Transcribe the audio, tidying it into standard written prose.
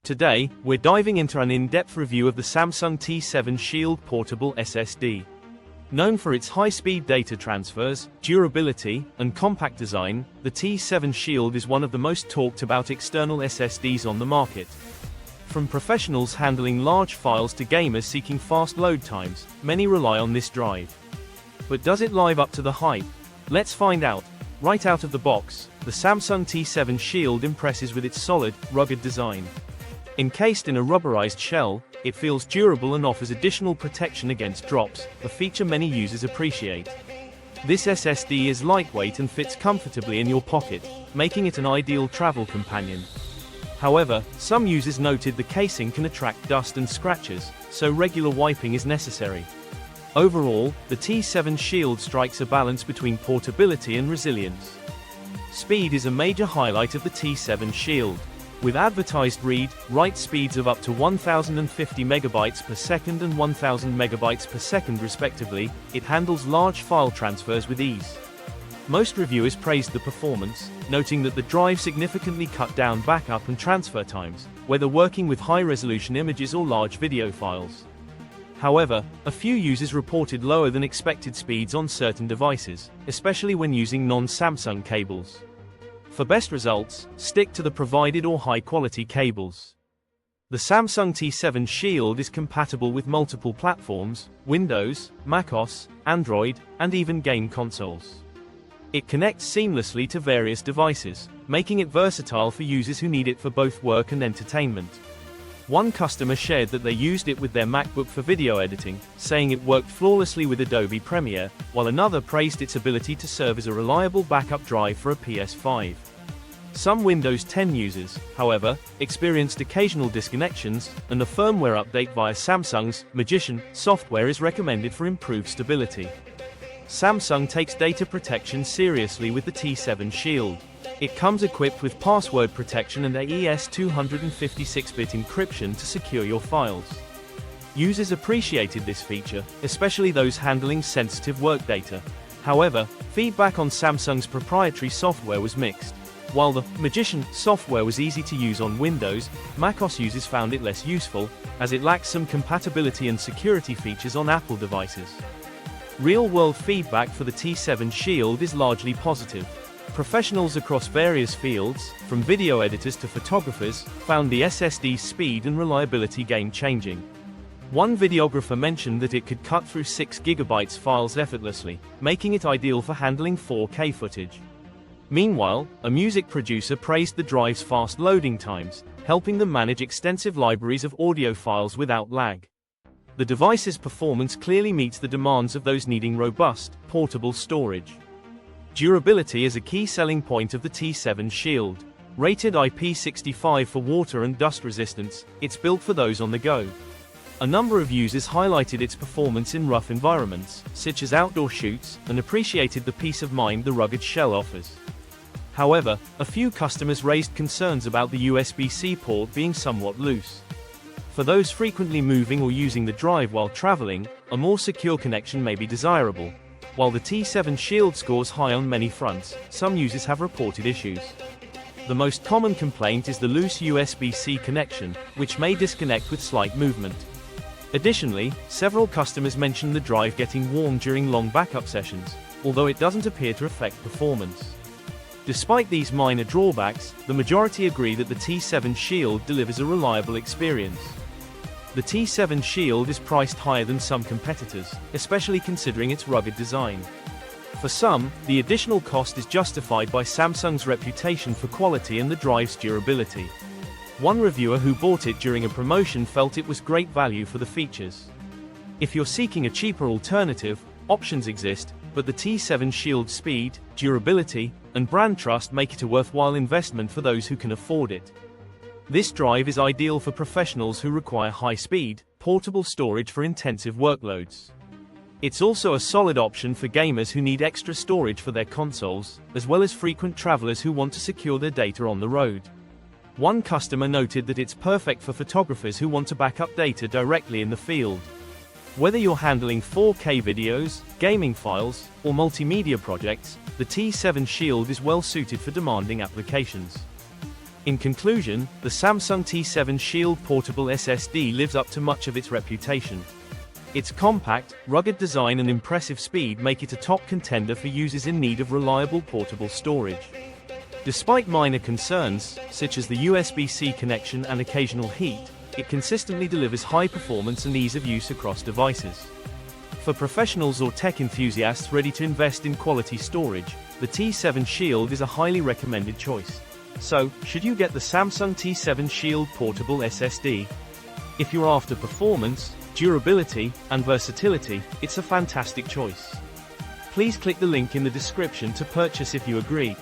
Today, we're diving into an in-depth review of the Samsung T7 Shield Portable SSD. Known for its high-speed data transfers, durability, and compact design, the T7 Shield is one of the most talked-about external SSDs on the market. From professionals handling large files to gamers seeking fast load times, many rely on this drive. But does it live up to the hype? Let's find out. Right out of the box, the Samsung T7 Shield impresses with its solid, rugged design. Encased in a rubberized shell, it feels durable and offers additional protection against drops, a feature many users appreciate. This SSD is lightweight and fits comfortably in your pocket, making it an ideal travel companion. However, some users noted the casing can attract dust and scratches, so regular wiping is necessary. Overall, the T7 Shield strikes a balance between portability and resilience. Speed is a major highlight of the T7 Shield. With advertised read-write speeds of up to 1050 megabytes per second and 1000 megabytes per second respectively, it handles large file transfers with ease. Most reviewers praised the performance, noting that the drive significantly cut down backup and transfer times, whether working with high-resolution images or large video files. However, a few users reported lower than expected speeds on certain devices, especially when using non-Samsung cables. For best results, stick to the provided or high-quality cables. The Samsung T7 Shield is compatible with multiple platforms: Windows, macOS, Android, and even game consoles. It connects seamlessly to various devices, making it versatile for users who need it for both work and entertainment. One customer shared that they used it with their MacBook for video editing, saying it worked flawlessly with Adobe Premiere, while another praised its ability to serve as a reliable backup drive for a PS5. Some Windows 10 users, however, experienced occasional disconnections, and a firmware update via Samsung's Magician software is recommended for improved stability. Samsung takes data protection seriously with the T7 Shield. It comes equipped with password protection and AES 256-bit encryption to secure your files. Users appreciated this feature, especially those handling sensitive work data. However, feedback on Samsung's proprietary software was mixed. While the Magician software was easy to use on Windows, macOS users found it less useful, as it lacks some compatibility and security features on Apple devices. Real-world feedback for the T7 Shield is largely positive. Professionals across various fields, from video editors to photographers, found the SSD's speed and reliability game-changing. One videographer mentioned that it could cut through 6 GB files effortlessly, making it ideal for handling 4K footage. Meanwhile, a music producer praised the drive's fast loading times, helping them manage extensive libraries of audio files without lag. The device's performance clearly meets the demands of those needing robust, portable storage. Durability is a key selling point of the T7 Shield. Rated IP65 for water and dust resistance, it's built for those on the go. A number of users highlighted its performance in rough environments, such as outdoor shoots, and appreciated the peace of mind the rugged shell offers. However, a few customers raised concerns about the USB-C port being somewhat loose. For those frequently moving or using the drive while traveling, a more secure connection may be desirable. While the T7 Shield scores high on many fronts, some users have reported issues. The most common complaint is the loose USB-C connection, which may disconnect with slight movement. Additionally, several customers mentioned the drive getting warm during long backup sessions, although it doesn't appear to affect performance. Despite these minor drawbacks, the majority agree that the T7 Shield delivers a reliable experience. The T7 Shield is priced higher than some competitors, especially considering its rugged design. For some, the additional cost is justified by Samsung's reputation for quality and the drive's durability. One reviewer who bought it during a promotion felt it was great value for the features. If you're seeking a cheaper alternative, options exist, but the T7 Shield's speed, durability, and brand trust make it a worthwhile investment for those who can afford it. This drive is ideal for professionals who require high-speed, portable storage for intensive workloads. It's also a solid option for gamers who need extra storage for their consoles, as well as frequent travelers who want to secure their data on the road. One customer noted that it's perfect for photographers who want to back up data directly in the field. Whether you're handling 4K videos, gaming files, or multimedia projects, the T7 Shield is well suited for demanding applications. In conclusion, the Samsung T7 Shield Portable SSD lives up to much of its reputation. Its compact, rugged design and impressive speed make it a top contender for users in need of reliable portable storage. Despite minor concerns, such as the USB-C connection and occasional heat, it consistently delivers high performance and ease of use across devices. For professionals or tech enthusiasts ready to invest in quality storage, the T7 Shield is a highly recommended choice. So, should you get the Samsung T7 Shield Portable SSD? If you're after performance, durability, and versatility, it's a fantastic choice. Please click the link in the description to purchase if you agree.